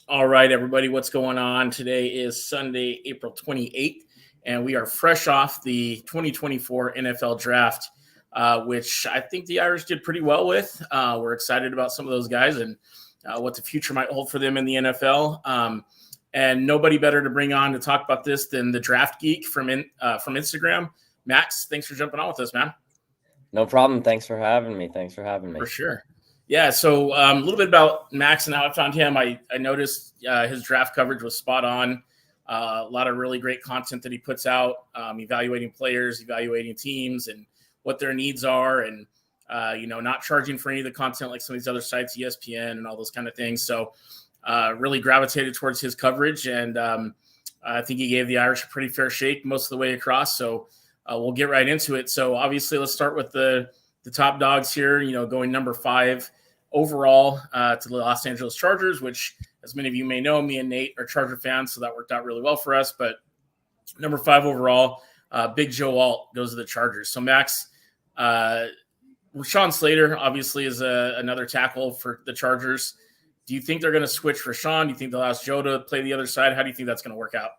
All right, everybody, what's going on? Today is Sunday, April 28th, and we are fresh off the 2024 NFL Draft, which I think the Irish did pretty well with. We're excited about some of those guys and what the future might hold for them in the NFL. And nobody better to bring on to talk about this than the Draft Geek from Instagram. Max, thanks for jumping on with us, man. No problem. Thanks for having me. For sure. Yeah, so a little bit about Max and how I found him. I noticed his draft coverage was spot on. A lot of really great content that he puts out, evaluating players, evaluating teams, and what their needs are, and not charging for any of the content like some of these other sites, ESPN, and all those kind of things. So really gravitated towards his coverage, and I think he gave the Irish a pretty fair shake most of the way across. So we'll get right into it. So obviously, let's start with the top dogs here, going number 5 overall to the Los Angeles Chargers, which, as many of you may know, me and Nate are Charger fans, so that worked out really well for us. But number 5 overall, Big Joe Alt goes to the Chargers. So Max, Rashawn Slater obviously is another tackle for the Chargers. Do you think they're going to switch Rashawn? Do you think they'll ask Joe to play the other side? How do you think that's going to work out?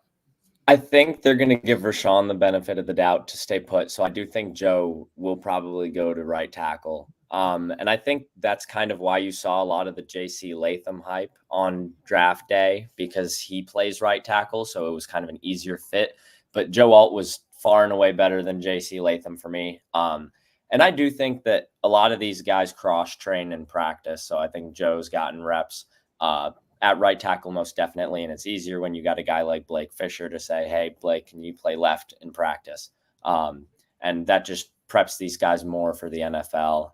I think they're going to give Rashawn the benefit of the doubt to stay put. So I do think Joe will probably go to right tackle. And I think that's kind of why you saw a lot of the J.C. Latham hype on draft day, because he plays right tackle. So it was kind of an easier fit. But Joe Alt was far and away better than J.C. Latham for me. And I do think that a lot of these guys cross-train in practice. So I think Joe's gotten reps at right tackle most definitely. And it's easier when you got a guy like Blake Fisher to say, hey, Blake, can you play left in practice? And that just preps these guys more for the NFL.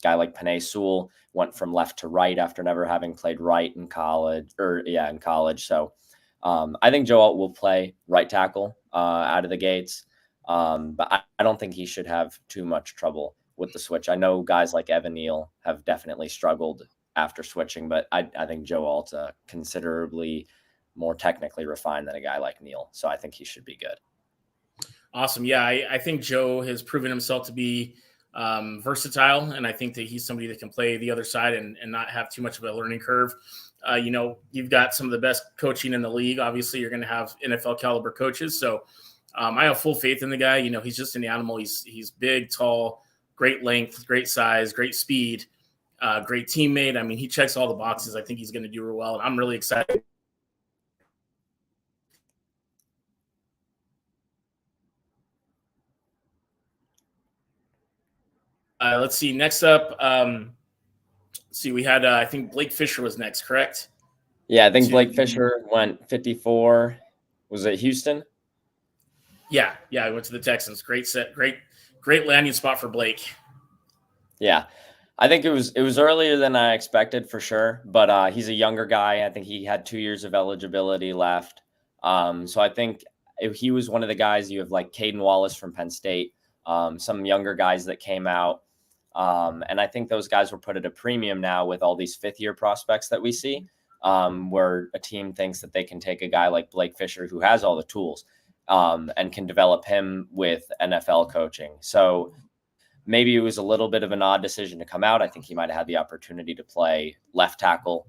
Guy like Penei Sewell went from left to right after never having played right in college. So I think Joe Alt will play right tackle out of the gates. But I don't think he should have too much trouble with the switch. I know guys like Evan Neal have definitely struggled after switching, but I think Joe Alt's considerably more technically refined than a guy like Neal. So I think he should be good. Awesome. Yeah, I think Joe has proven himself to be versatile, and I think that he's somebody that can play the other side and not have too much of a learning curve. You've got some of the best coaching in the league. Obviously, you're going to have NFL caliber coaches. So I have full faith in the guy. He's just an animal. He's big, tall, great length, great size, great speed. Great teammate. I mean, he checks all the boxes. I think he's going to do real well, and I'm really excited. Let's see. Next up, we had, I think Blake Fisher was next, correct? Yeah, I think Blake Fisher went 54. Was it Houston? Yeah, I went to the Texans. Great landing spot for Blake. Yeah. I think it was earlier than I expected for sure, but he's a younger guy. I think he had 2 years of eligibility left. So I think if he was one of the guys, you have like Caden Wallace from Penn State, some younger guys that came out. And I think those guys were put at a premium now with all these 5th-year prospects that we see, where a team thinks that they can take a guy like Blake Fisher, who has all the tools, and can develop him with NFL coaching. So maybe it was a little bit of an odd decision to come out. I think he might have had the opportunity to play left tackle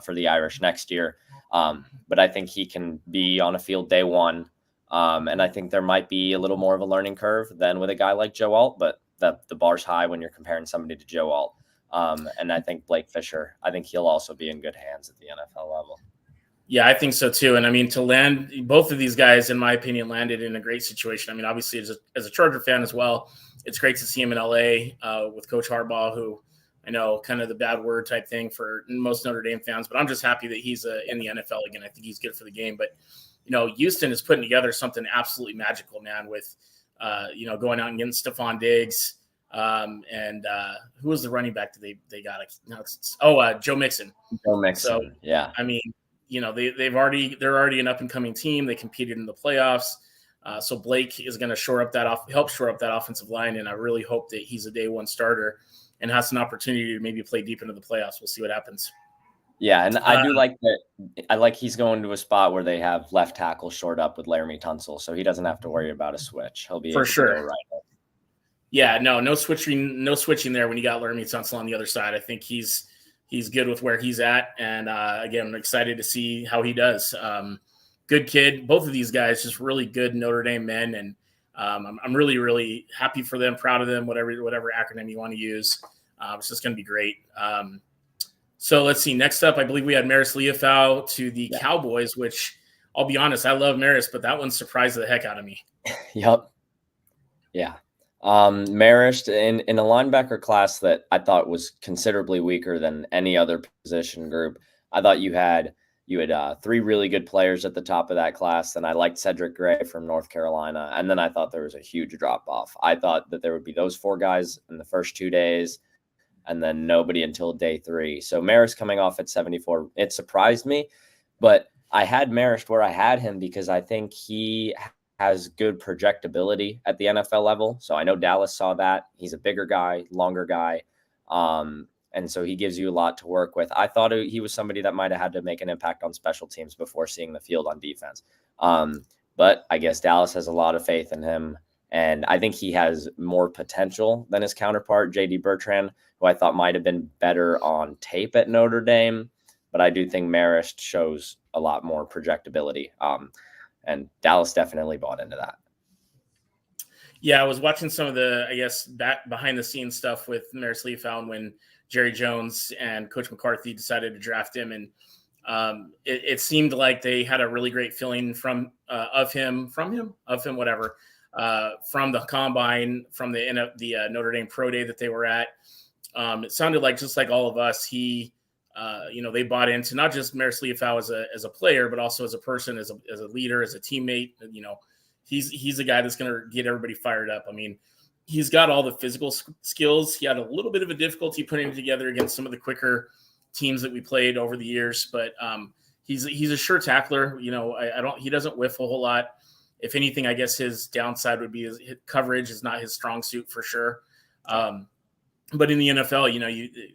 for the Irish next year. But I think he can be on a field day one. And I think there might be a little more of a learning curve than with a guy like Joe Alt, but the bar's high when you're comparing somebody to Joe Alt. And I think Blake Fisher, I think he'll also be in good hands at the NFL level. Yeah, I think so too. And I mean, to land, both of these guys, in my opinion, landed in a great situation. I mean, obviously, as a Charger fan as well, it's great to see him in LA with Coach Harbaugh, who I know kind of the bad word type thing for most Notre Dame fans, but I'm just happy that he's in the NFL again. I think he's good for the game. But, Houston is putting together something absolutely magical, man, with, going out and getting Stephon Diggs. And who was the running back that they got? Joe Mixon. Joe Mixon, so, yeah. I mean, they're already an up and coming team. They competed in the playoffs. So Blake is going to help shore up that offensive line. And I really hope that he's a day one starter and has an opportunity to maybe play deep into the playoffs. We'll see what happens. Yeah. And I do like that. I like he's going to a spot where they have left tackle shored up with Laramie Tunsil. So he doesn't have to worry about a switch. He'll be for sure. To go right. Yeah, no switching there when you got Laramie Tunsil on the other side. I think he's he's good with where he's at. And again, I'm excited to see how he does. Good kid. Both of these guys just really good Notre Dame men. And I'm really, really happy for them, proud of them, whatever acronym you want to use. It's just going to be great. So let's see. Next up, I believe we had Maris Leofau to the Cowboys, which I'll be honest, I love Maris, but that one surprised the heck out of me. Yep. Yeah. Marist in a linebacker class that I thought was considerably weaker than any other position group. I thought you had three really good players at the top of that class, and I liked Cedric Gray from North Carolina. And then I thought there was a huge drop off. I thought that there would be those four guys in the first 2 days, and then nobody until day 3. So Marist coming off at 74, it surprised me, but I had Marist where I had him because I think he has good projectability at the NFL level. So I know Dallas saw that. He's a bigger guy, longer guy. And so he gives you a lot to work with. I thought he was somebody that might have had to make an impact on special teams before seeing the field on defense. But I guess Dallas has a lot of faith in him. And I think he has more potential than his counterpart, J.D. Bertrand, who I thought might have been better on tape at Notre Dame. But I do think Marist shows a lot more projectability. And Dallas definitely bought into that. Yeah, I was watching some of the, I guess, behind the scenes stuff with Maris Leofau when Jerry Jones and Coach McCarthy decided to draft him. And it seemed like they had a really great feeling from the combine, from the Notre Dame Pro Day that they were at. It sounded like, just like all of us, they bought into not just Maris Leofau as a player, but also as a person, as a leader, as a teammate. He's a guy that's going to get everybody fired up. I mean, he's got all the physical skills. He had a little bit of a difficulty putting it together against some of the quicker teams that we played over the years, but he's a sure tackler. He doesn't whiff a whole lot. If anything, I guess his downside would be his coverage is not his strong suit for sure. But in the NFL,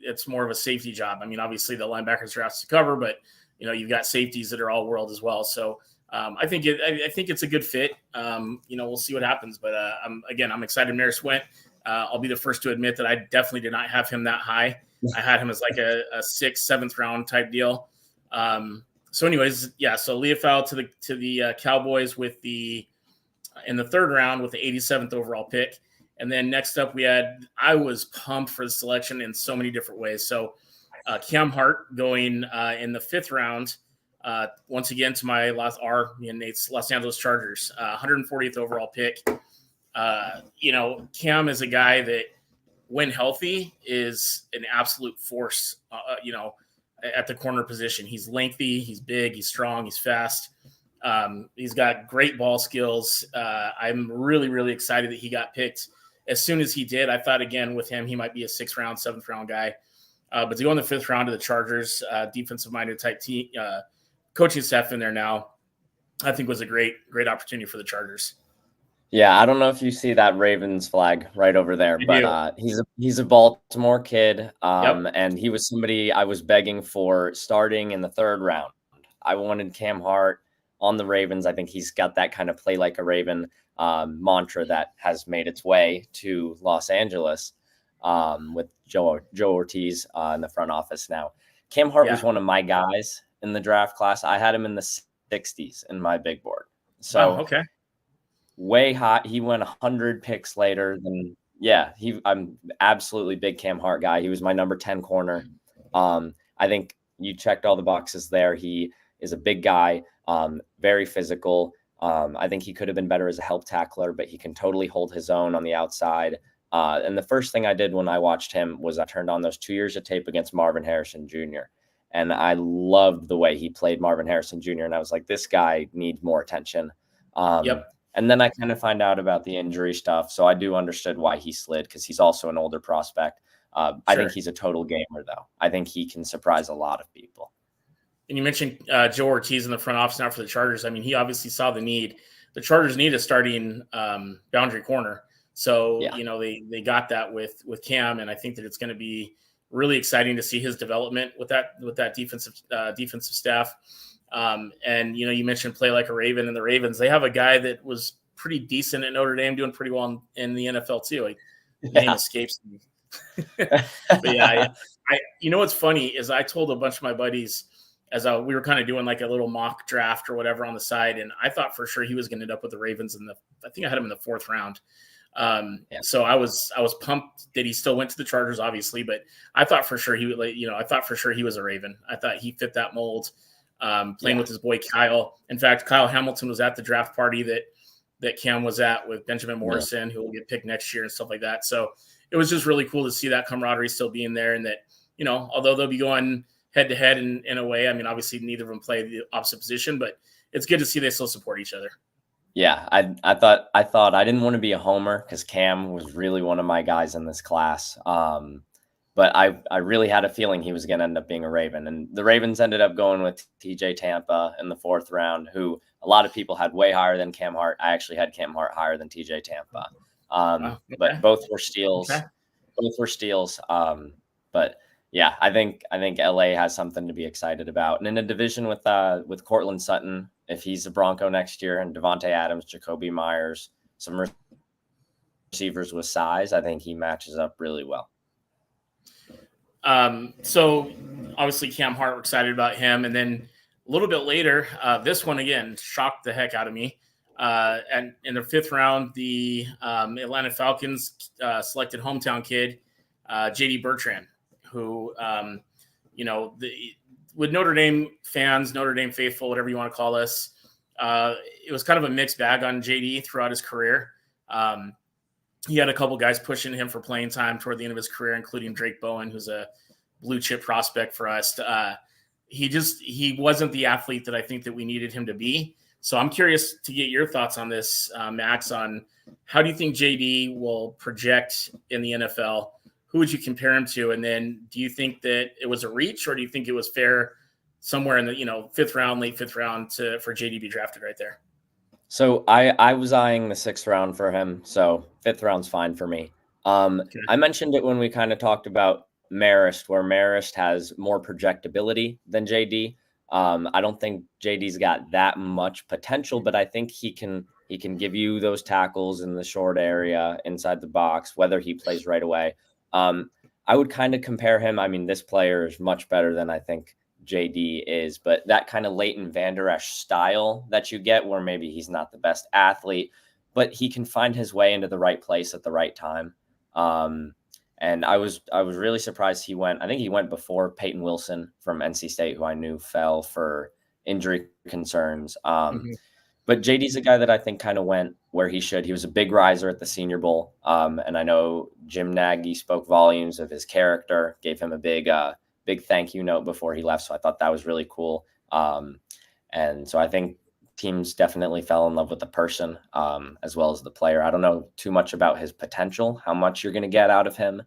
it's more of a safety job. I mean, obviously the linebackers are asked to cover, but you've got safeties that are all world as well. So I think it's a good fit. We'll see what happens, but I'm excited Maris went. I'll be the first to admit that I definitely did not have him that high. I had him as like a 6th, 7th round type deal. So anyways, yeah. So Leofau to the Cowboys in the 3rd round with the 87th overall pick. And then next up I was pumped for the selection in so many different ways. So Cam Hart going in the 5th round, once again to my Nate's Los Angeles Chargers, 140th overall pick. Cam is a guy that when healthy is an absolute force, at the corner position. He's lengthy, he's big, he's strong, he's fast. He's got great ball skills. I'm really, really excited that he got picked as soon as he did. I thought, again, with him, he might be a 6th round, 7th round guy. But to go in the 5th round to the Chargers, defensive-minded type team, coaching staff in there now, I think was a great opportunity for the Chargers. Yeah, I don't know if you see that Ravens flag right over there, but he's a Baltimore kid, and he was somebody I was begging for starting in the 3rd round. I wanted Cam Hart on the Ravens. I think he's got that kind of play like a Raven mantra that has made its way to Los Angeles with Joe Ortiz in the front office now. Cam Hart was one of my guys in the draft class. I had him in the 60s in my big board. So way hot. He went 100 picks later than I'm absolutely big Cam Hart guy. He was my number 10 corner. I think you checked all the boxes there. He is a big guy, very physical. I think he could have been better as a help tackler, but he can totally hold his own on the outside. And the first thing I did when I watched him was I turned on those 2 years of tape against Marvin Harrison Jr. And I loved the way he played Marvin Harrison Jr. And I was like, this guy needs more attention. And then I kind of find out about the injury stuff. So I do understood why he slid, because he's also an older prospect. I think he's a total gamer, though. I think he can surprise a lot of people. And you mentioned Joe Ortiz in the front office now for the Chargers. I mean, he obviously saw the need. The Chargers need a starting boundary corner. So, they got that with Cam, and I think that it's going to be really exciting to see his development with that defensive staff. And you mentioned play like a Raven, and the Ravens, they have a guy that was pretty decent at Notre Dame, doing pretty well in the NFL too. Name escapes me. But You know what's funny is I told a bunch of my buddies as we were kind of doing like a little mock draft or whatever on the side, and I thought for sure he was going to end up with the Ravens I think I had him in the 4th round. So I was pumped that he still went to the Chargers, obviously, but I thought for sure he would, I thought for sure he was a Raven. I thought he fit that mold, playing with his boy Kyle. In fact, Kyle Hamilton was at the draft party that Cam was at with Benjamin Morrison, who will get picked next year and stuff like that. So it was just really cool to see that camaraderie still being there, and that, although they'll be going head to head in a way, I mean, obviously neither of them play the opposite position, but it's good to see they still support each other. Yeah, I thought I didn't want to be a homer because Cam was really one of my guys in this class. But I really had a feeling he was going to end up being a Raven. And the Ravens ended up going with TJ Tampa in the 4th round, who a lot of people had way higher than Cam Hart. I actually had Cam Hart higher than TJ Tampa. Okay. But both were steals. Okay. Both were steals. But yeah, I think LA has something to be excited about. And in a division with Cortland Sutton, if he's a Bronco next year, and Devontae Adams, Jacoby Myers, some receivers with size, I think he matches up really well. So obviously Cam Hart, we're excited about him. And then a little bit later, this one again shocked the heck out of me. And in the 5th round, the Atlanta Falcons selected hometown kid, JD Bertrand, who, with Notre Dame fans, Notre Dame faithful, whatever you want to call us, it was kind of a mixed bag on JD throughout his career. He had a couple guys pushing him for playing time toward the end of his career, including Drake Bowen, who's a blue chip prospect for us. He wasn't the athlete that I think that we needed him to be. So I'm curious to get your thoughts on this, Max, on how do you think JD will project in the NFL? Who would you compare him to? And then do you think that it was a reach, or do you think it was fair somewhere in the, 5th round, late 5th round for JD to be drafted right there? So I was eyeing the 6th round for him. So 5th round's fine for me. Okay. I mentioned it when we kind of talked about Marist, where Marist has more projectability than JD. I don't think JD's got that much potential, but I think he can give you those tackles in the short area inside the box, whether he plays right away. I would kind of compare him. I mean, this player is much better than I think JD is, but that kind of Leighton Vander Esch style that you get, where maybe he's not the best athlete, but he can find his way into the right place at the right time. And I was really surprised he went. I think he went before Peyton Wilson from NC State, who I knew fell for injury concerns. But JD's a guy that I think kind of went where he should. He was a big riser at the Senior Bowl. And I know Jim Nagy spoke volumes of his character, gave him a big thank you note before he left. So I thought that was really cool. And so I think teams definitely fell in love with the person as well as the player. I don't know too much about his potential, how much you're going to get out of him.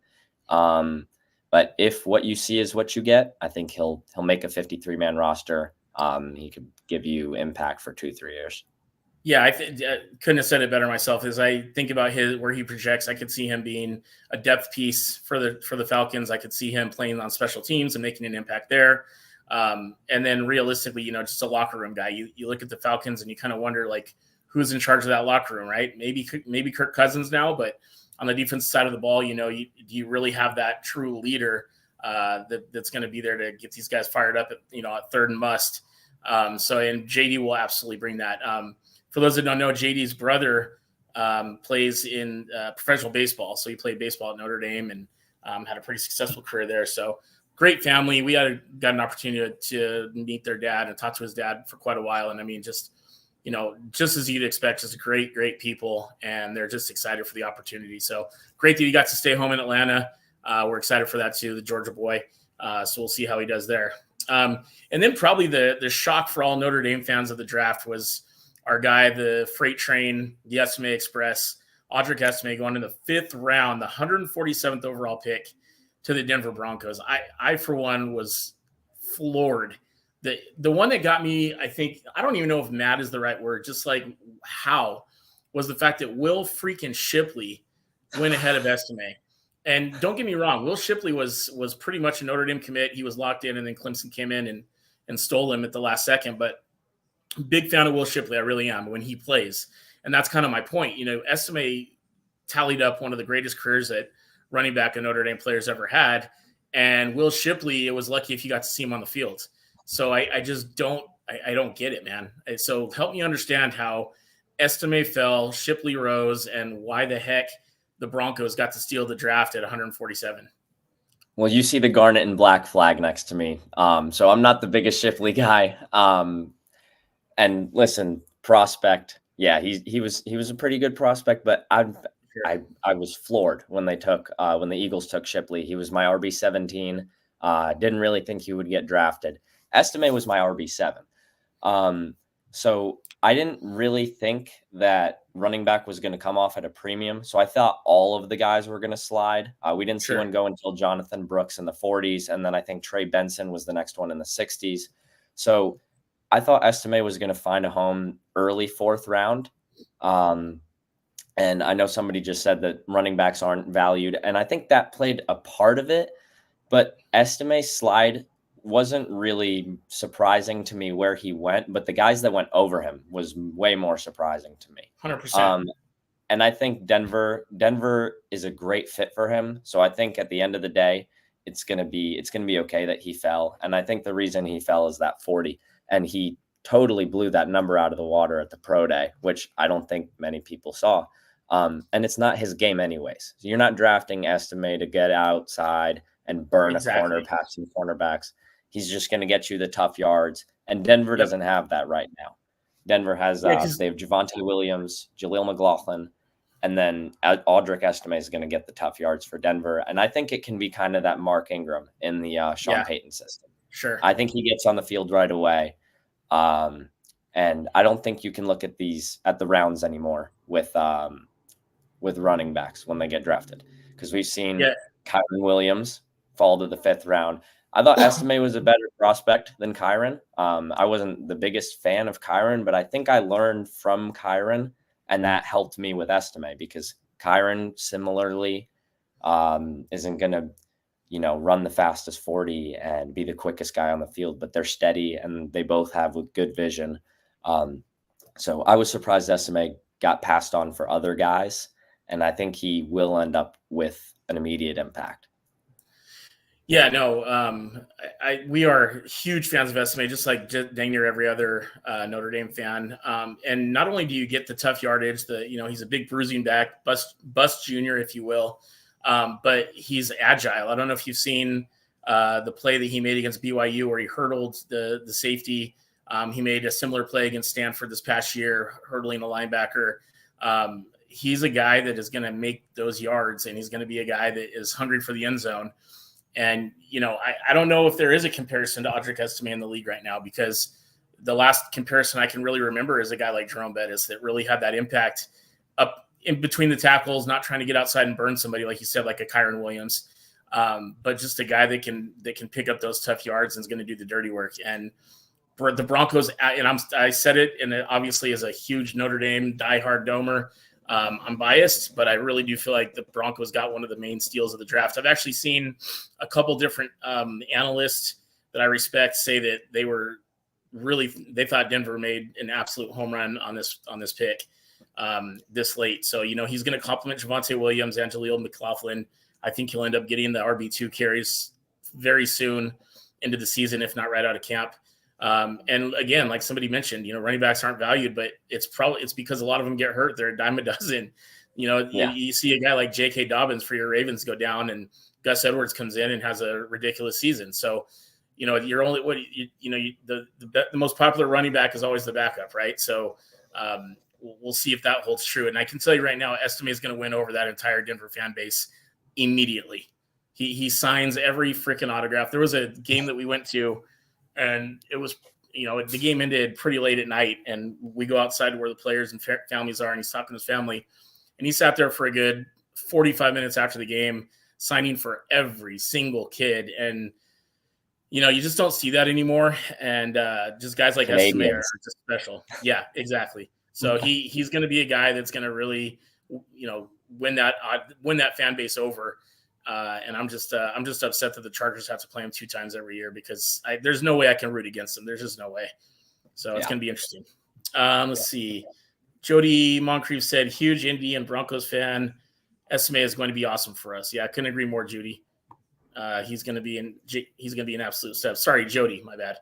But if what you see is what you get, I think he'll make a 53-man roster. He could give you impact for 2-3 years. Yeah, I couldn't have said it better myself. As I think about where he projects, I could see him being a depth piece for the Falcons. I could see him playing on special teams and making an impact there. And then realistically, just a locker room guy. You look at the Falcons and you kind of wonder, like, who's in charge of that locker room, right? Maybe Kirk Cousins now, but on the defensive side of the ball, do you really have that true leader that's going to be there to get these guys fired up at 3rd and must. And JD will absolutely bring that. For those that don't know, JD's brother plays in professional baseball. So he played baseball at Notre Dame and had a pretty successful career there. So great family. We got an opportunity to meet their dad and talk to his dad for quite a while. And I mean, just as you'd expect, just great people. And they're just excited for the opportunity. So great that he got to stay home in Atlanta. We're excited for that too, the Georgia boy. So we'll see how he does there. And then probably the shock for all Notre Dame fans of the draft was our guy, the freight train, the Esme Express, Audric Esme, going in the 5th round, the 147th overall pick to the Denver Broncos. I for one, was floored. The one that got me, I think, I don't even know if mad is the right word, just like how, was the fact that Will freaking Shipley went ahead of Estime. And don't get me wrong, Will Shipley was pretty much a Notre Dame commit. He was locked in, and then Clemson came in and stole him at the last second. But big fan of Will Shipley, I really am, when he plays. And that's kind of my point. Estime tallied up one of the greatest careers that running back a Notre Dame player's ever had. And Will Shipley, it was lucky if you got to see him on the field. So I just don't get it, man. So help me understand how Estime fell, Shipley rose, and why the heck the Broncos got to steal the draft at 147. Well, you see the garnet and black flag next to me. So I'm not the biggest Shipley guy. And listen, prospect. Yeah, he was a pretty good prospect, but I was floored when the Eagles took Shipley. He was my RB17. Didn't really think he would get drafted. Estime was my RB7. So I didn't really think that running back was going to come off at a premium. So I thought all of the guys were going to slide. We didn't see one go until Jonathan Brooks in the 40s. And then I think Trey Benson was the next one in the 60s. So I thought Estime was going to find a home early 4th round. And I know somebody just said that running backs aren't valued. And I think that played a part of it. But Estime's slide wasn't really surprising to me where he went. But the guys that went over him was way more surprising to me. 100%. And I think Denver is a great fit for him. So I think at the end of the day, it's gonna be okay that he fell. And I think the reason he fell is that 40. And he totally blew that number out of the water at the pro day, which I don't think many people saw. And it's not his game anyways. So you're not drafting Estime to get outside and burn a corner past some cornerbacks. He's just going to get you the tough yards. And Denver doesn't have that right now. Denver has, they have Javonte Williams, Jaleel McLaughlin, and then Audric Estime is going to get the tough yards for Denver. And I think it can be kind of that Mark Ingram in the Sean Payton system. Sure. I think he gets on the field right away. And I don't think you can look at the rounds anymore with running backs when they get drafted, because we've seen Kyron Williams fall to the 5th round. I thought Estime was a better prospect than Kyron. I wasn't the biggest fan of Kyron, but I think I learned from Kyron, and that helped me with Estime, because Kyron similarly isn't going to run the fastest 40 and be the quickest guy on the field, but they're steady and they both have good vision. So I was surprised Estime got passed on for other guys, and I think he will end up with an immediate impact. Yeah, no, we are huge fans of Estime, just like dang near every other Notre Dame fan. And not only do you get the tough yardage, he's a big bruising back, bust junior, if you will, but he's agile. I don't know if you've seen the play that he made against BYU where he hurdled the safety. He made a similar play against Stanford this past year, hurdling a linebacker. He's a guy that is going to make those yards, and he's going to be a guy that is hungry for the end zone. And, I don't know if there is a comparison to Audric Estime in the league right now, because the last comparison I can really remember is a guy like Jerome Bettis that really had that impact up in between the tackles, not trying to get outside and burn somebody, like you said, like a Kyron Williams, but just a guy that can pick up those tough yards and is going to do the dirty work. And for the Broncos, and I said it, and it obviously as a huge Notre Dame diehard domer, I'm biased, but I really do feel like the Broncos got one of the main steals of the draft. I've actually seen a couple different analysts that I respect say that they thought Denver made an absolute home run on this pick this late. So, he's going to complement Javonte Williams and Jaleel McLaughlin. I think he'll end up getting the RB2 carries very soon into the season, if not right out of camp. And again, like somebody mentioned, running backs aren't valued, but it's because a lot of them get hurt. They're a dime a dozen. You see a guy like J.K. Dobbins for your Ravens go down, and Gus Edwards comes in and has a ridiculous season. So, you're only the most popular running back is always the backup, right? So we'll see if that holds true. And I can tell you right now, Estime is going to win over that entire Denver fan base immediately. He signs every freaking autograph. There was a game that we went to, and it was, the game ended pretty late at night, and we go outside where the players and families are, and he's talking to his family, and he sat there for a good 45 minutes after the game, signing for every single kid. And, you just don't see that anymore. And just guys like Estime are just special. Yeah, exactly. So he's going to be a guy that's going to really, win that fan base over. And I'm just upset that the Chargers have to play him 2 times every year, because there's no way I can root against him. There's just no way. So it's going to be interesting. Let's see. Jody Moncrief said, huge Indy and Broncos fan. Estime is going to be awesome for us. Yeah, I couldn't agree more, Judy. He's going to be an absolute step. Sorry, Jody, my bad.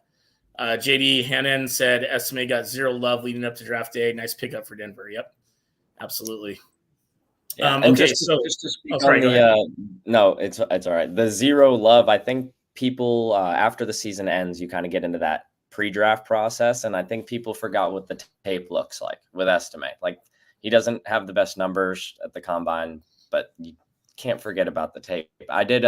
JD Hannon said Estime got zero love leading up to draft day. Nice pickup for Denver. Yep, absolutely. Yeah, and okay, just to speak sorry, on the no, it's all right. The zero love, I think people after the season ends, you kind of get into that pre-draft process, and I think people forgot what the tape looks like with Estime. Like, he doesn't have the best numbers at the combine, but you can't forget about the tape. I did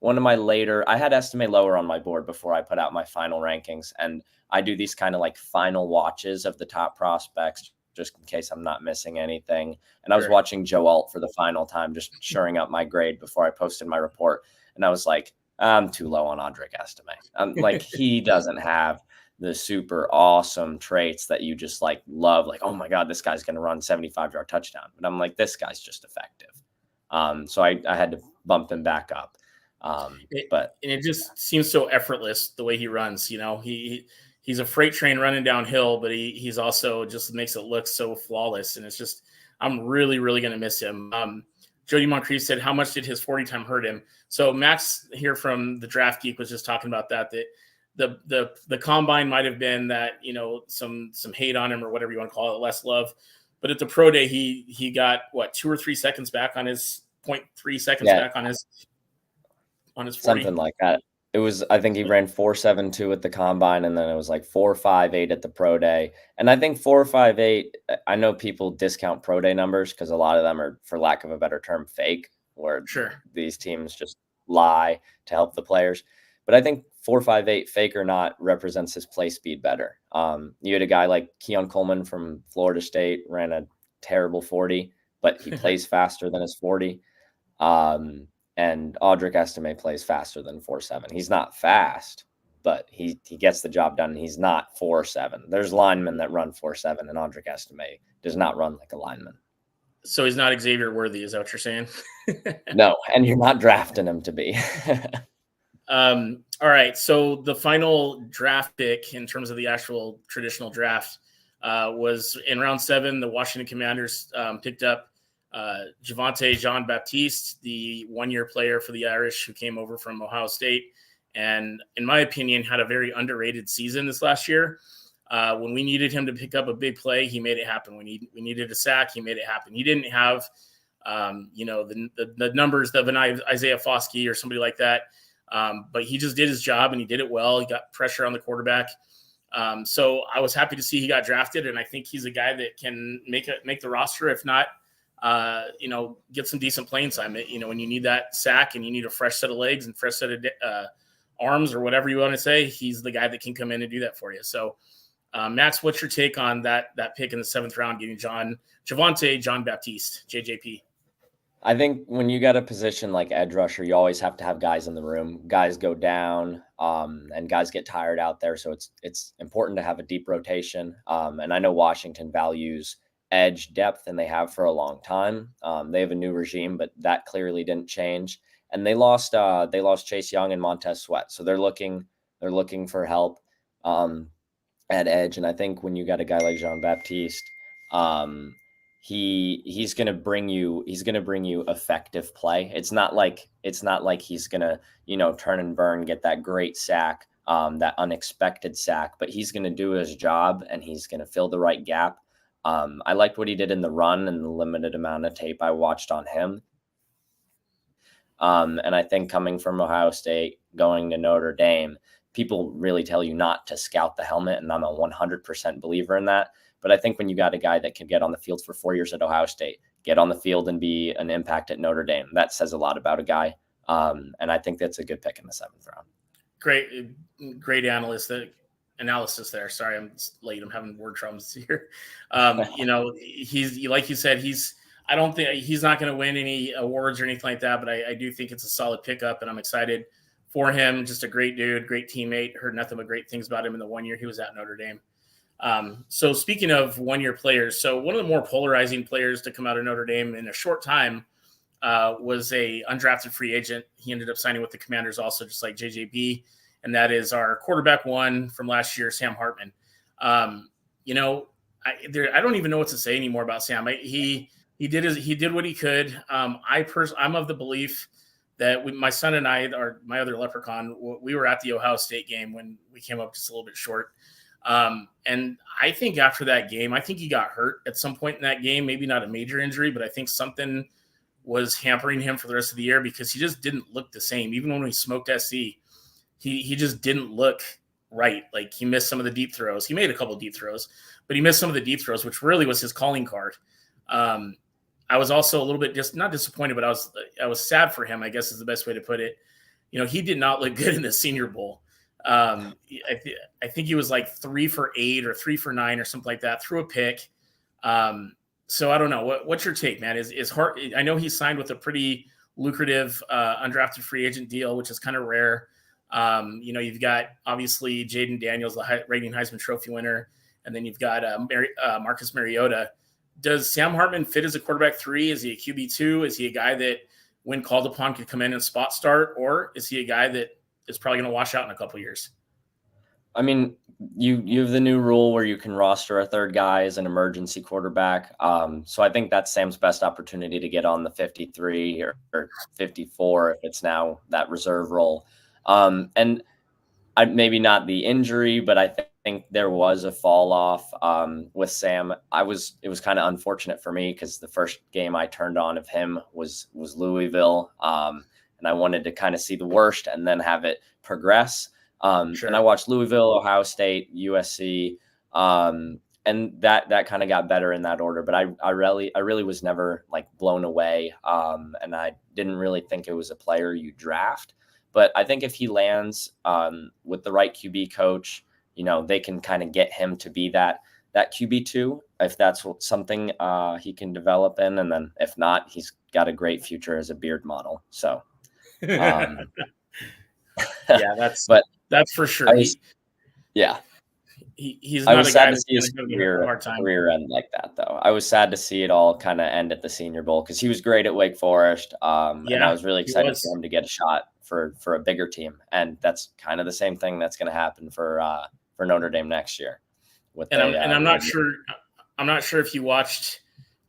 one of my later, I had Estime lower on my board before I put out my final rankings, and I do these kind of like final watches of the top prospects just in case I'm not missing anything. And I was watching Joe Alt for the final time, just shoring up my grade before I posted my report. And I was like, I'm too low on Audric Estime. Like, he doesn't have the super awesome traits that you just like love. Like, oh my God, this guy's going to run 75-yard touchdown. But I'm like, this guy's just effective. So I had to bump him back up. But it just seems so effortless the way he runs. He's a freight train running downhill, but he's also just makes it look so flawless. And it's just, I'm really, really going to miss him. Jody Moncrief said, how much did his 40 time hurt him? So Max here from the Draft Geek was just talking about that the combine might've been that, some hate on him or whatever you want to call it, less love. But at the pro day, he got 2 or 3 seconds back on his 0.3 seconds back on his 40. Something like that. It was, I think he ran 4.72 at the combine, and then it was like 4.58 at the pro day. And I think 4.58, I know people discount pro day numbers because a lot of them are, for lack of a better term, fake, where these teams just lie to help the players. But I think 4.58, fake or not, represents his play speed better. You had a guy like Keon Coleman from Florida State, ran a terrible 40, but he plays faster than his 40. And Audric Estime plays faster than 4.7. He's not fast, but he gets the job done. He's not 4.7. There's linemen that run 4.7, and Audric Estime does not run like a lineman. So he's not Xavier worthy, is that what you're saying? No, and you're not drafting him to be. All right, so the final draft pick in terms of the actual traditional draft was in round 7. The Washington Commanders picked up Javonte Jean-Baptiste, the one-year player for the Irish who came over from Ohio State, and in my opinion had a very underrated season this last year. When we needed him to pick up a big play, he made it happen. We needed a sack, he made it happen. He didn't have the numbers of an Isaiah Foskey or somebody like that, but he just did his job and he did it well. He got pressure on the quarterback. So I was happy to see he got drafted, and I think he's a guy that can make the roster, if not get some decent playing time. When you need that sack and you need a fresh set of legs and fresh set of arms or whatever you want to say, he's the guy that can come in and do that for you. So, Max, what's your take on that pick in the 7th round, getting Javonte Jean-Baptiste, JJP? I think when you got a position like edge rusher, you always have to have guys in the room. Guys go down, and guys get tired out there. So it's important to have a deep rotation. And I know Washington values edge depth, and they have for a long time. They have a new regime, but that clearly didn't change. And they lost Chase Young and Montez Sweat, so they're looking for help at edge. And I think when you got a guy like Jean-Baptiste, he's going to bring you effective play. It's not like he's going to turn and burn, get that great sack, that unexpected sack, but he's going to do his job and he's going to fill the right gap. I liked what he did in the run and the limited amount of tape I watched on him. And I think coming from Ohio State, going to Notre Dame, people really tell you not to scout the helmet, and I'm a 100% believer in that. But I think when you got a guy that can get on the field for 4 years at Ohio State, get on the field and be an impact at Notre Dame, that says a lot about a guy. And I think that's a good pick in the 7th round. Great analysis there. Sorry, I'm late. I'm having word problems here. He's, like you said, I don't think he's not going to win any awards or anything like that, but I do think it's a solid pickup, and I'm excited for him. Just a great dude, great teammate. Heard nothing but great things about him in the 1 year he was at Notre Dame. So speaking of 1 year players, so one of the more polarizing players to come out of Notre Dame in a short time was a undrafted free agent. He ended up signing with the Commanders also, just like JJB. And that is our quarterback 1 from last year, Sam Hartman. I don't even know what to say anymore about Sam. He did what he could. I'm of the belief that my son and I, my other leprechaun, we were at the Ohio State game when we came up just a little bit short. And I think after that game, I think he got hurt at some point in that game, maybe not a major injury, but I think something was hampering him for the rest of the year because he just didn't look the same. Even when we smoked SC, he just didn't look right. Like he missed some of the deep throws. He made a couple of deep throws, but he missed some of the deep throws, which really was his calling card. I was also a little bit just not disappointed, but I was sad for him, I guess is the best way to put it. He did not look good in the Senior Bowl. I think he was like 3 for 8 or 3 for 9 or something like that, threw a pick. So I don't know. What's your take, man? Is Hart? I know he signed with a pretty lucrative undrafted free agent deal, which is kind of rare. You've got obviously Jaden Daniels, the reigning Heisman Trophy winner, and then you've got Marcus Mariota. Does Sam Hartman fit as a quarterback 3? Is he a QB2? Is he a guy that, when called upon, could come in and spot start, or is he a guy that is probably going to wash out in a couple of years? I mean, you have the new rule where you can roster a third guy as an emergency quarterback. So I think that's Sam's best opportunity to get on the 53 or 54 if it's now that reserve role. And maybe not the injury, but I think there was a fall off with Sam. It was kind of unfortunate for me because the first game I turned on of him was Louisville. And I wanted to kind of see the worst and then have it progress. Sure. And I watched Louisville, Ohio State, USC, and that kind of got better in that order. But I really was never like blown away, and I didn't really think it was a player you draft. But I think if he lands with the right QB coach, they can kind of get him to be that QB2 if that's something he can develop in, and then if not, he's got a great future as a beard model. So. Yeah, that's for sure. He's not was a sad guy to see his going to give a hard time. career end like that, though. I was sad to see it all kind of end at the Senior Bowl because he was great at Wake Forest, and I was really excited for him to get a shot for a bigger team, and that's kind of the same thing that's going to happen for Notre Dame next year. I'm not sure if you watched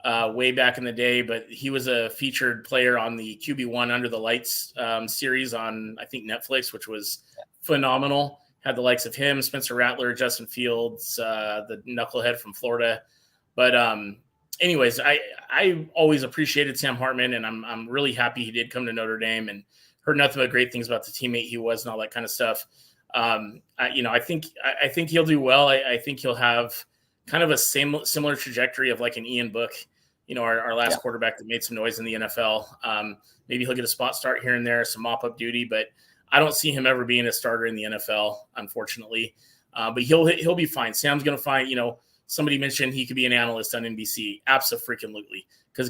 way back in the day, but he was a featured player on the QB1 Under the Lights series on, I think, Netflix, which was phenomenal. Had the likes of him, Spencer Rattler, Justin Fields, the knucklehead from Florida. But anyways, I always appreciated Sam Hartman, and I'm really happy he did come to Notre Dame, and heard nothing but great things about the teammate he was and all that kind of stuff. I think he'll do well. I think he'll have kind of a similar trajectory of like an Ian Book, our last quarterback that made some noise in the NFL. Maybe he'll get a spot start here and there, some mop-up duty, but I don't see him ever being a starter in the NFL, unfortunately. But he'll be fine. Sam's going to find, somebody mentioned he could be an analyst on NBC. Abso-freaking-lutely. Because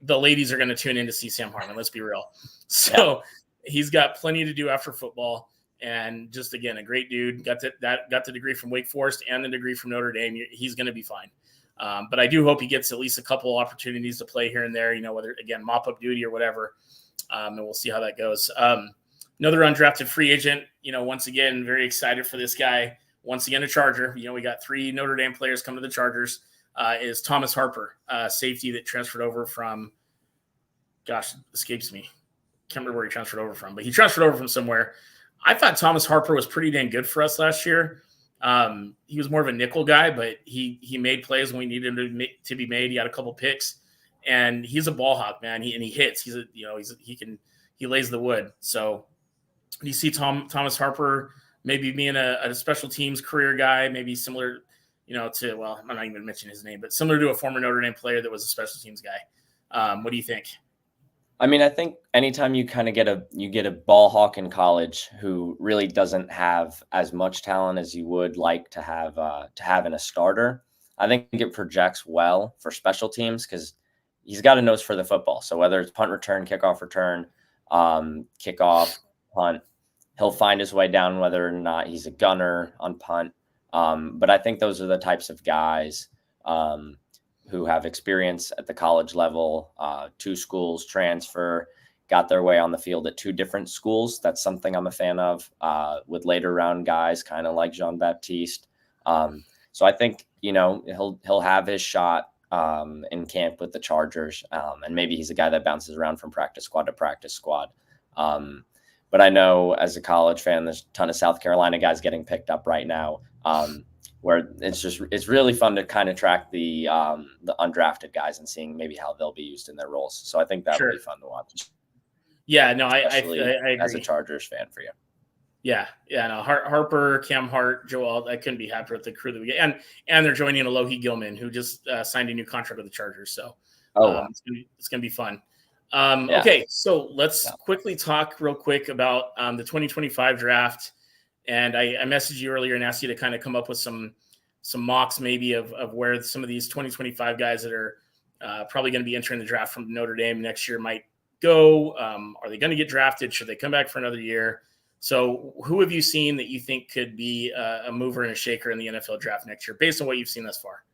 the ladies are going to tune in to see Sam Hartman. Let's be real. So he's got plenty to do after football. And just, again, a great dude. Got the degree from Wake Forest and the degree from Notre Dame. He's going to be fine. But I do hope he gets at least a couple opportunities to play here and there, whether, again, mop-up duty or whatever. And we'll see how that goes. Another undrafted free agent, once again, very excited for this guy. Once again, a Charger. We got 3 Notre Dame players come to the Chargers. Is Thomas Harper, safety that transferred over from, escapes me. Can't remember where he transferred over from, but he transferred over from somewhere. I thought Thomas Harper was pretty dang good for us last year. He was more of a nickel guy, but he made plays when we needed him to be made. He had a couple picks, and he's a ball hawk, man. He hits. He lays the wood. So you see Thomas Harper maybe being a special teams career guy, maybe similar, I'm not even going to mention his name, but similar to a former Notre Dame player that was a special teams guy. What do you think? I mean, I think anytime you kind of get a ball hawk in college who really doesn't have as much talent as you would like to have in a starter, I think it projects well for special teams because he's got a nose for the football. So whether it's punt return, kickoff return, kickoff, punt, he'll find his way down whether or not he's a gunner on punt. But I think those are the types of guys who have experience at the college level, 2 schools, transfer, got their way on the field at 2 different schools. That's something I'm a fan of with later round guys, kind of like Jean-Baptiste. So I think, he'll have his shot. in camp with the Chargers. And maybe he's a guy that bounces around from practice squad to practice squad. But I know as a college fan, there's a ton of South Carolina guys getting picked up right now, where it's really fun to kind of track the undrafted guys and seeing maybe how they'll be used in their roles. So I think that'll be fun to watch. Yeah, no, especially I agree. As a Chargers fan for you. Yeah, no, Harper, Cam Hart, Joel, I couldn't be happier with the crew that we get. And they're joining Alohi Gilman, who just signed a new contract with the Chargers. So wow. it's going to be fun. Okay, so let's quickly talk real quick about the 2025 draft. And I messaged you earlier and asked you to kind of come up with some mocks maybe of where some of these 2025 guys that are probably going to be entering the draft from Notre Dame next year might go. Are they going to get drafted? Should they come back for another year? So who have you seen that you think could be a mover and a shaker in the NFL draft next year based on what you've seen thus far?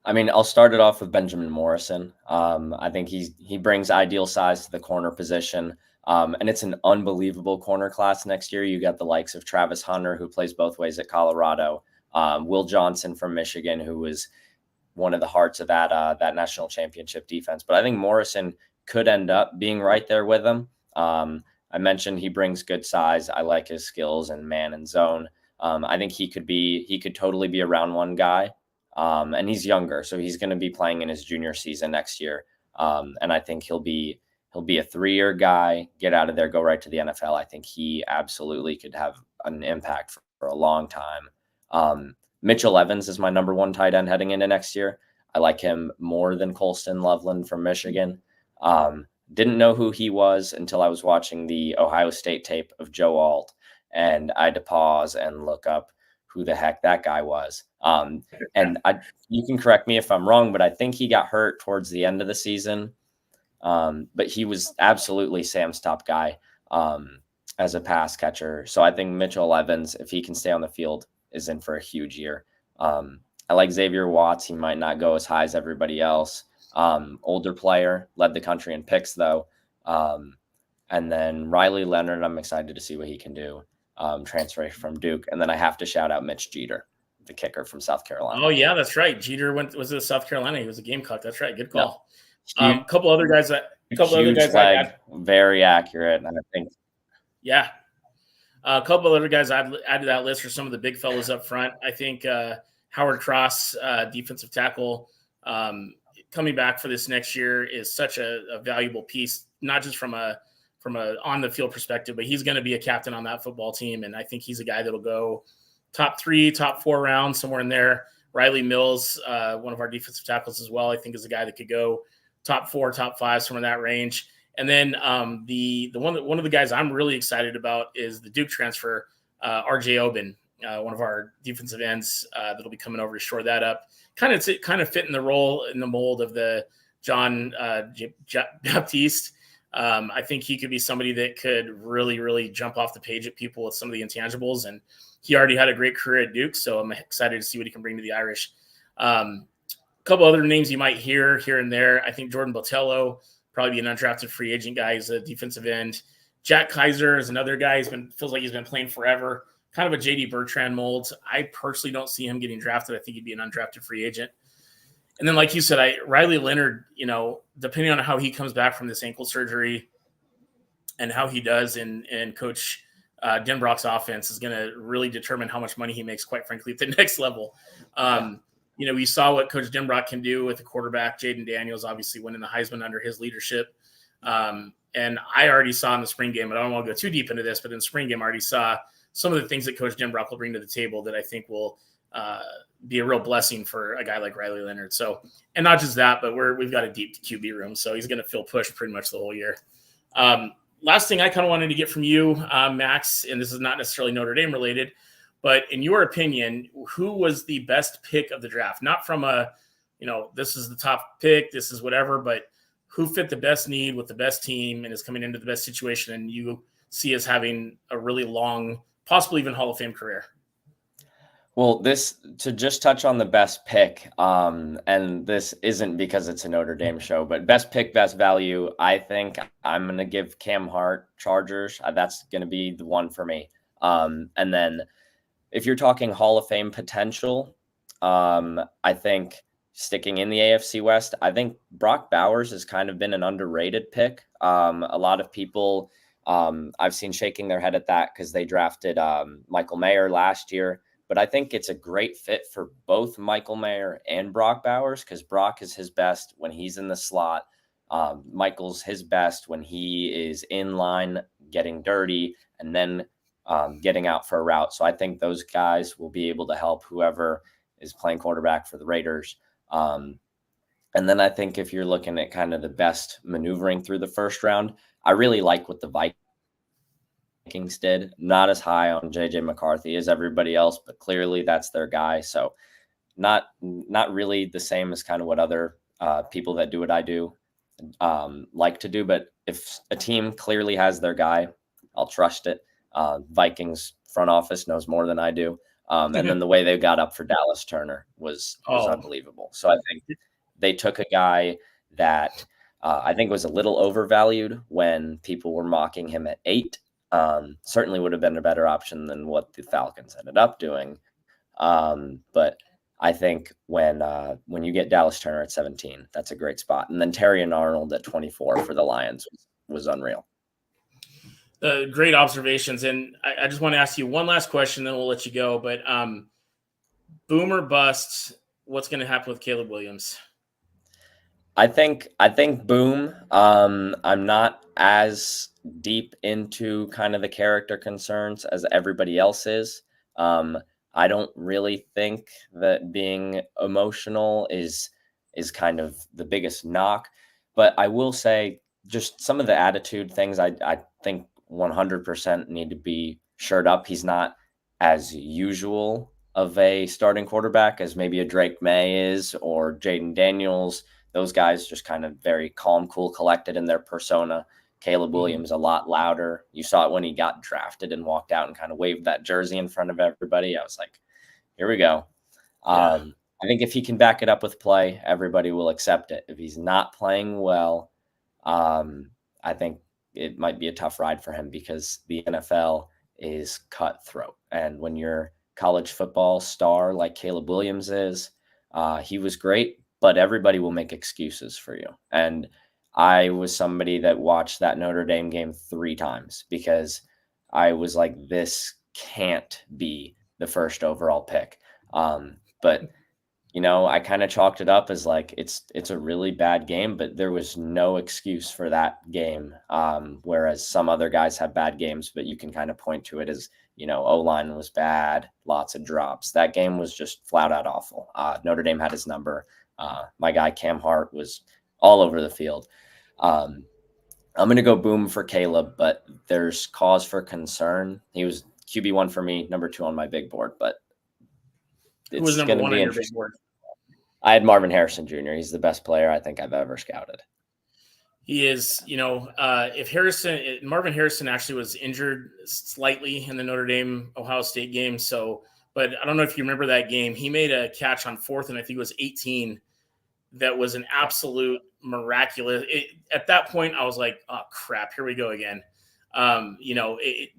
I mean, I'll start it off with Benjamin Morrison. I think he brings ideal size to the corner position. And it's an unbelievable corner class next year. You got the likes of Travis Hunter, who plays both ways at Colorado, Will Johnson from Michigan, who was one of the hearts of that national championship defense. But I think Morrison could end up being right there with him. I mentioned he brings good size. I like his skills in man and zone. I think he could totally be a round one guy. And he's younger, so he's going to be playing in his junior season next year. And I think he'll be a 3-year guy, get out of there, go right to the NFL. I think he absolutely could have an impact for a long time. Mitchell Evans is my number one tight end heading into next year. I like him more than Colston Loveland from Michigan. Didn't know who he was until I was watching the Ohio State tape of Joe Alt, and I had to pause and look up who the heck that guy was. And you can correct me if I'm wrong, but I think he got hurt towards the end of the season. But he was absolutely Sam's top guy as a pass catcher. So I think Mitchell Evans, if he can stay on the field, is in for a huge year. I like Xavier Watts. He might not go as high as everybody else. Older player, led the country in picks though. And then Riley Leonard, I'm excited to see what he can do. Transfer from Duke. And then I have to shout out Mitch Jeter, the kicker from South Carolina. Oh yeah, that's right. Jeter was at South Carolina. He was a Gamecock. That's right. Good call. A couple other guys very accurate. And I think, a couple other guys I've added to that list are some of the big fellas up front. I think Howard Cross, defensive tackle, coming back for this next year is such a valuable piece, not just from a on the field perspective, but he's going to be a captain on that football team. And I think he's a guy that'll go top 3, top 4 rounds, somewhere in there. Riley Mills, one of our defensive tackles as well, I think is a guy that could go top 4, top 5, somewhere in that range. And then one of the guys I'm really excited about is the Duke transfer, RJ Oben, one of our defensive ends that'll be coming over to shore that up. Kind of fit in the role in the mold of the John Baptiste. I think he could be somebody that could really, really jump off the page at people with some of the intangibles. And he already had a great career at Duke, so I'm excited to see what he can bring to the Irish. A couple other names you might hear here and there. I think Jordan Botello, probably be an undrafted free agent guy. He's a defensive end. Jack Kaiser is another guy. Feels like he's been playing forever. Kind of a J.D. Bertrand mold. I personally don't see him getting drafted. I think he'd be an undrafted free agent. And then, like you said, Riley Leonard, depending on how he comes back from this ankle surgery and how he does in Coach Denbrock's offense is going to really determine how much money he makes, quite frankly, at the next level. We saw what Coach Denbrock can do with the quarterback. Jaden Daniels obviously winning the Heisman under his leadership. And I already saw in the spring game, and I don't want to go too deep into this, but in the spring game, I already saw some of the things that Coach Denbrock will bring to the table that I think will be a real blessing for a guy like Riley Leonard. So, and not just that, but we've got a deep QB room, so he's going to feel pushed pretty much the whole year. Last thing I kind of wanted to get from you, Max, and this is not necessarily Notre Dame related, but in your opinion, who was the best pick of the draft? Not from this is the top pick, this is whatever, but who fit the best need with the best team and is coming into the best situation and you see as having a really long, possibly even Hall of Fame career? Well, to just touch on the best pick, and this isn't because it's a Notre Dame show, but best pick, best value, I think I'm going to give Cam Hart, Chargers. That's going to be the one for me. And then if you're talking Hall of Fame potential, I think sticking in the AFC West, I think Brock Bowers has kind of been an underrated pick. A lot of people I've seen shaking their head at that because they drafted Michael Mayer last year. But I think it's a great fit for both Michael Mayer and Brock Bowers because Brock is his best when he's in the slot. Michael's his best when he is in line, getting dirty, and then getting out for a route. So I think those guys will be able to help whoever is playing quarterback for the Raiders. And then I think if you're looking at kind of the best maneuvering through the first round, I really like what the Vikings did. Not as high on JJ McCarthy as everybody else, but clearly that's their guy. So not really the same as kind of what other people that do what I do like to do. But if a team clearly has their guy, I'll trust it. Vikings front office knows more than I do. And then the way they got up for Dallas Turner was unbelievable. So I think they took a guy that I think was a little overvalued when people were mocking him at 8. Certainly would have been a better option than what the Falcons ended up doing. But I think when you get Dallas Turner at 17, that's a great spot. And then Terry and Arnold at 24 for the Lions was unreal. Great observations. And I just want to ask you one last question, then we'll let you go. But boom or bust, what's going to happen with Caleb Williams? I think boom. I'm not as deep into kind of the character concerns as everybody else is. I don't really think that being emotional is kind of the biggest knock, but I will say just some of the attitude things I think 100% need to be shored up. He's not as usual of a starting quarterback as maybe a Drake May is or Jaden Daniels. Those guys just kind of very calm, cool, collected in their persona. Caleb Williams a lot louder. You saw it when he got drafted and walked out and kind of waved that jersey in front of everybody. I was like, here we go. I think if he can back it up with play, everybody will accept it. If he's not playing well, I think it might be a tough ride for him because the NFL is cutthroat. And when you're college football star like Caleb Williams is, he was great, but everybody will make excuses for you. And I was somebody that watched that Notre Dame game 3 times because I was like, this can't be the first overall pick. But I kind of chalked it up as like, it's a really bad game, but there was no excuse for that game. Whereas some other guys have bad games, but you can kind of point to it as, O-line was bad, lots of drops. That game was just flat out awful. Notre Dame had his number. My guy Cam Hart was all over the field. I'm going to go boom for Caleb, but there's cause for concern. He was QB1 for me, number 2 on my big board, but who was number 1 on your big board? I had Marvin Harrison Jr. He's the best player I think I've ever scouted. He is, if Marvin Harrison actually was injured slightly in the Notre Dame Ohio State game. So, but I don't know if you remember that game. He made a catch on 4th and I think it was 18. That was an absolute miraculous. At that point, I was like, oh crap, here we go again.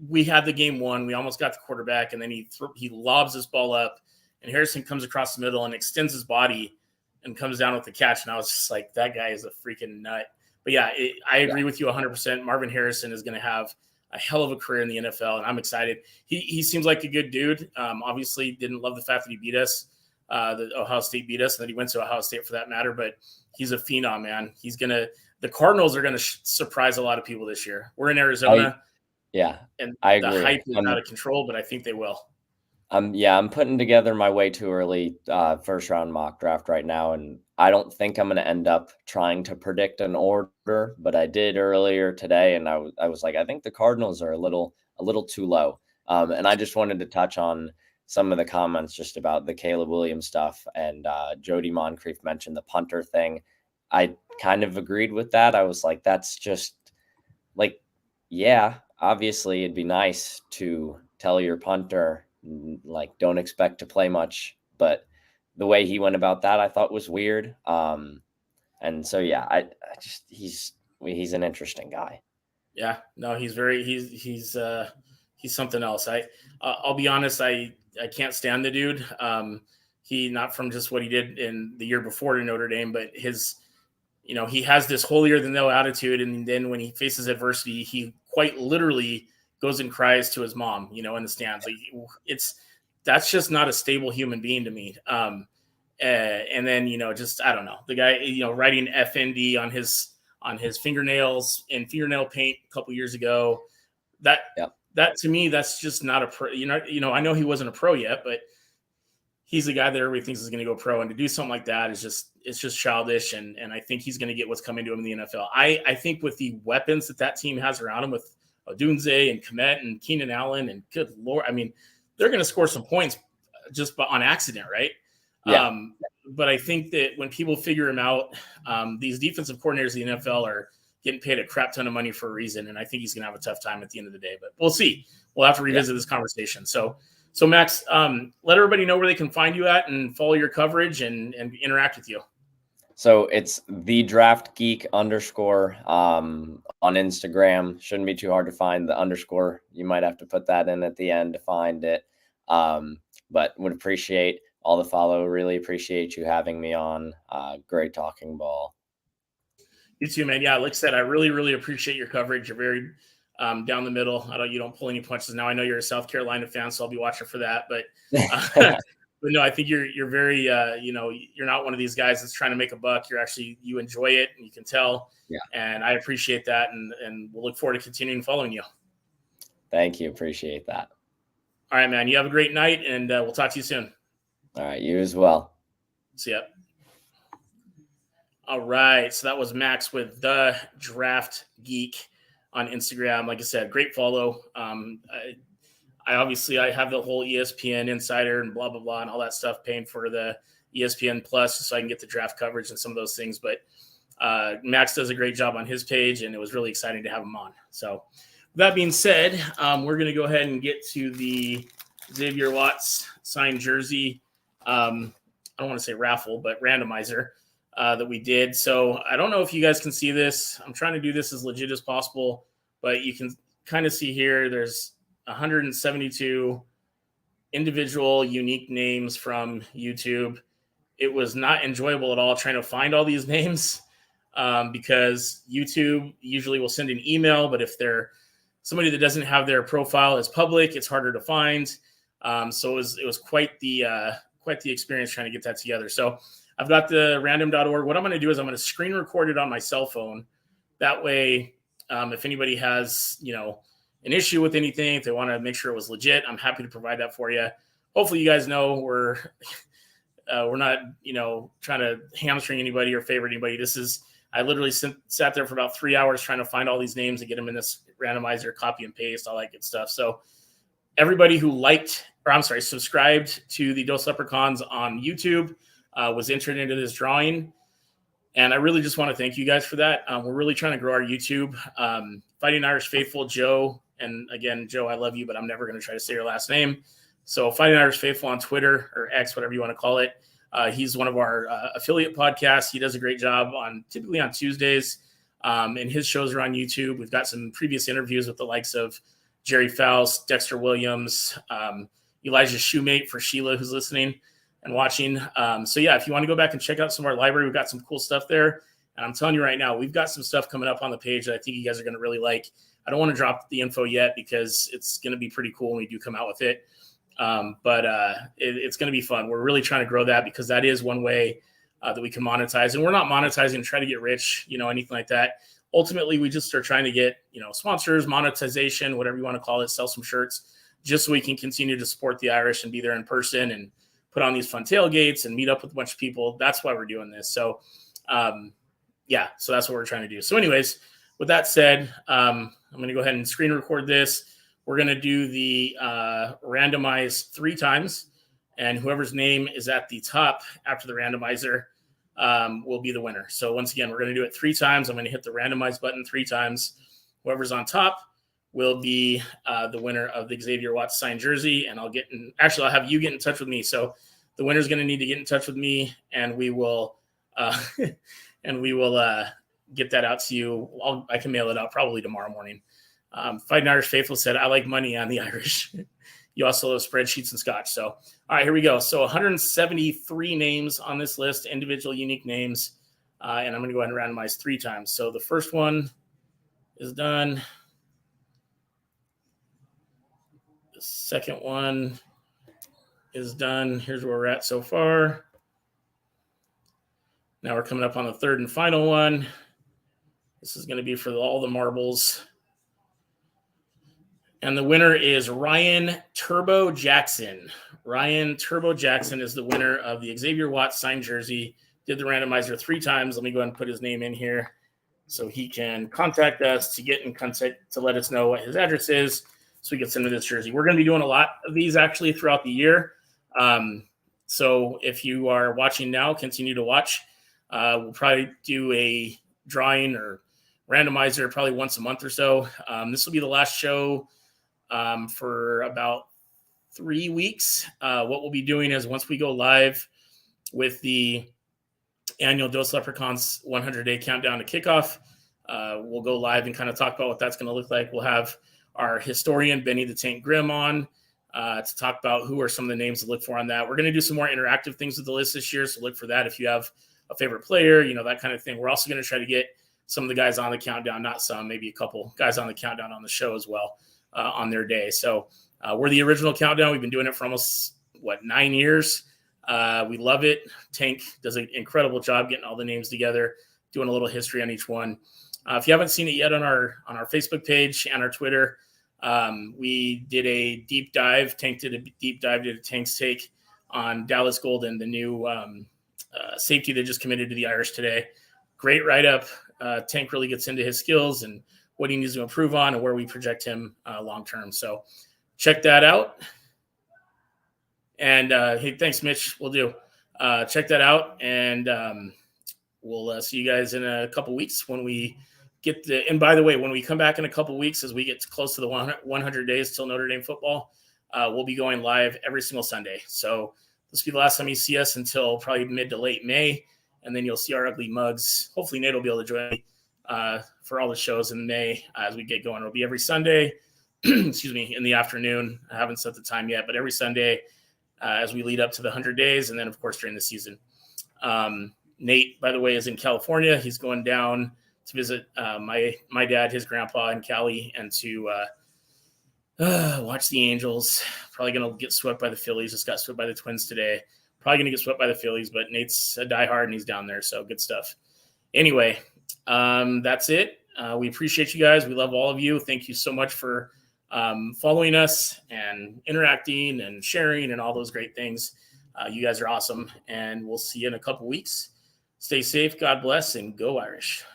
We had the game won. We almost got the quarterback, and then he lobs this ball up, and Harrison comes across the middle and extends his body and comes down with the catch. And I was just like, that guy is a freaking nut. But yeah, I agree with you 100%. Marvin Harrison is going to have a hell of a career in the NFL, and I'm excited. He seems like a good dude. Obviously, didn't love the fact that he beat us. The Ohio State beat us, and then he went to Ohio State for that matter. But he's a phenom, man. The Cardinals are gonna surprise a lot of people this year. We're in Arizona, and I agree. The hype is out of control, but I think they will. I'm putting together my way too early first round mock draft right now, and I don't think I'm going to end up trying to predict an order, but I did earlier today, and I was like, I think the Cardinals are a little too low, and I just wanted to touch on some of the comments just about the Caleb Williams stuff, and Jody Moncrief mentioned the punter thing. I kind of agreed with that. I was like, that's just like, yeah, obviously it'd be nice to tell your punter, like, don't expect to play much, but the way he went about that, I thought was weird. And so, yeah, I just, he's an interesting guy. Yeah, no, he's something else. I'll be honest. I can't stand the dude. He not from just what he did in the year before to Notre Dame, but his, he has this holier than thou attitude. And then when he faces adversity, he quite literally goes and cries to his mom, in the stands. Like that's just not a stable human being to me. And then, just, I don't know, the guy, writing FND on his fingernails in fingernail paint a couple years ago, that to me, that's just not a pro. I know he wasn't a pro yet, but he's the guy that everybody thinks is going to go pro, and to do something like that it's just childish. And I think he's going to get what's coming to him in the NFL. I think with the weapons that team has around him, with Odunze and Kmet and Keenan Allen, and good Lord, I mean, they're going to score some points just on accident, right? Yeah. But I think that when people figure him out, these defensive coordinators in the NFL are getting paid a crap ton of money for a reason. And I think he's going to have a tough time at the end of the day, but we'll see. We'll have to revisit this conversation. So Max, let everybody know where they can find you at and follow your coverage and interact with you. So it's the Draft Geek _ on Instagram. Shouldn't be too hard to find the _ You might have to put that in at the end to find it. But would appreciate all the follow. Really appreciate you having me on. Great talking ball. You too, man. Yeah, like I said, I really, really appreciate your coverage. You're very down the middle. You don't pull any punches. Now I know you're a South Carolina fan, so I'll be watching for that. But but no, I think you're very you're not one of these guys that's trying to make a buck. You enjoy it, and you can tell. Yeah. And I appreciate that, and we'll look forward to continuing following you. Thank you. Appreciate that. All right, man. You have a great night, and we'll talk to you soon. All right, you as well. See ya. All right, so that was Max with the Draft Geek on Instagram. Like I said, great follow. I obviously have the whole ESPN Insider and blah, blah, blah, and all that stuff, paying for the ESPN Plus so I can get the draft coverage and some of those things. But Max does a great job on his page, and it was really exciting to have him on. So with that being said, we're going to go ahead and get to the Xavier Watts signed jersey. I don't want to say raffle, but randomizer that we did. So I don't know if you guys can see this. I'm trying to do this as legit as possible, but you can kind of see here there's 172 individual unique names from YouTube. It was not enjoyable at all trying to find all these names because YouTube usually will send an email, but if they're somebody that doesn't have their profile as public, it's harder to find. So it was quite the experience trying to get that together. So I've got the random.org. What I'm going to do is I'm going to screen record it on my cell phone. That way, if anybody has, an issue with anything, if they want to make sure it was legit, I'm happy to provide that for you. Hopefully you guys know we're not, trying to hamstring anybody or favor anybody. I literally sat there for about 3 hours trying to find all these names and get them in this randomizer, copy and paste, all that good stuff. So everybody who subscribed to the Dos Leprechauns on YouTube was entered into this drawing. And I really just want to thank you guys for that. We're really trying to grow our YouTube. Fighting Irish Faithful, Joe, and again, Joe, I love you, but I'm never going to try to say your last name. So Fighting Irish Faithful on Twitter or X, whatever you want to call it. He's one of our affiliate podcasts. He does a great job typically on Tuesdays. And his shows are on YouTube. We've got some previous interviews with the likes of Jerry Faust, Dexter Williams, Elijah Shoemate for Sheila, who's listening and watching. So yeah, if you want to go back and check out some of our library, we've got some cool stuff there. And I'm telling you right now, we've got some stuff coming up on the page that I think you guys are going to really like. I don't want to drop the info yet because it's going to be pretty cool when we do come out with it. But it's going to be fun. We're really trying to grow that because that is one way that we can monetize. And we're not monetizing to try to get rich, anything like that. Ultimately, we just are trying to get, sponsors, monetization, whatever you want to call it, sell some shirts, just so we can continue to support the Irish and be there in person and put on these fun tailgates and meet up with a bunch of people. That's why we're doing this. So, so that's what we're trying to do. So anyways, with that said, I'm going to go ahead and screen record this. We're going to do the randomize 3 times, and whoever's name is at the top after the randomizer will be the winner. So once again, we're going to do it 3 times. I'm going to hit the randomize button 3 times. Whoever's on top will be the winner of the Xavier Watts signed jersey, and I'll have you get in touch with me. So the winner's going to need to get in touch with me, and we will get that out to you. I can mail it out probably tomorrow morning. Fighting Irish Faithful said, I like money on the Irish. You also love spreadsheets and scotch. So, all All right, here we go. So 173 names on this list, individual unique names. And I'm going to go ahead and randomize 3 times. So the first one is done. The second one is done. Here's where we're at so far. Now we're coming up on the third and final one. This is going to be for all the marbles. And the winner is Ryan Turbo Jackson. Ryan Turbo Jackson is the winner of the Xavier Watts signed jersey. Did the randomizer 3 times. Let me go ahead and put his name in here so he can contact us to get in contact to let us know what his address is so we can send him this jersey. We're going to be doing a lot of these actually throughout the year. So if you are watching now, continue to watch. We'll probably do a drawing or randomizer probably once a month or so. This will be the last show for about 3 weeks. What we'll be doing is once we go live with the annual Dos Leprechauns 100-day countdown to kickoff, we'll go live and kind of talk about what that's going to look like. We'll have our historian, Benny the Tank Grimm, on to talk about who are some of the names to look for on that. We're going to do some more interactive things with the list this year, so look for that if you have a favorite player, that kind of thing. We're also going to try to get some of the guys on the countdown, not some, maybe a couple guys on the countdown on the show as well on their day. So we're the original countdown. We've been doing it for almost, 9 years. We love it. Tank does an incredible job getting all the names together, doing a little history on each one. If you haven't seen it yet on our Facebook page and our Twitter, we did a deep dive. Tank did a deep dive, did a Tank's take on Dallas Golden, the new safety that just committed to the Irish today. Great write-up. Tank really gets into his skills and what he needs to improve on and where we project him long-term. So check that out. And hey, thanks, Mitch. We'll do. Check that out. And we'll see you guys in a couple weeks when we get the – and by the way, when we come back in a couple weeks as we get close to the 100 days till Notre Dame football, we'll be going live every single Sunday. So this will be the last time you see us until probably mid to late May. And then you'll see our ugly mugs. Hopefully Nate will be able to join me for all the shows in May as we get going. It'll be every Sunday, excuse me, in the afternoon. I haven't set the time yet, but every Sunday as we lead up to the 100 days. And then, of course, during the season. Nate, by the way, is in California. He's going down to visit my dad, his grandpa in Cali, and to watch the Angels. Probably going to get swept by the Phillies. Just got swept by the Twins today. Probably going to get swept by the Phillies, but Nate's a diehard and he's down there. So good stuff. Anyway, that's it. We appreciate you guys. We love all of you. Thank you so much for following us and interacting and sharing and all those great things. You guys are awesome. And we'll see you in a couple weeks. Stay safe. God bless and go Irish.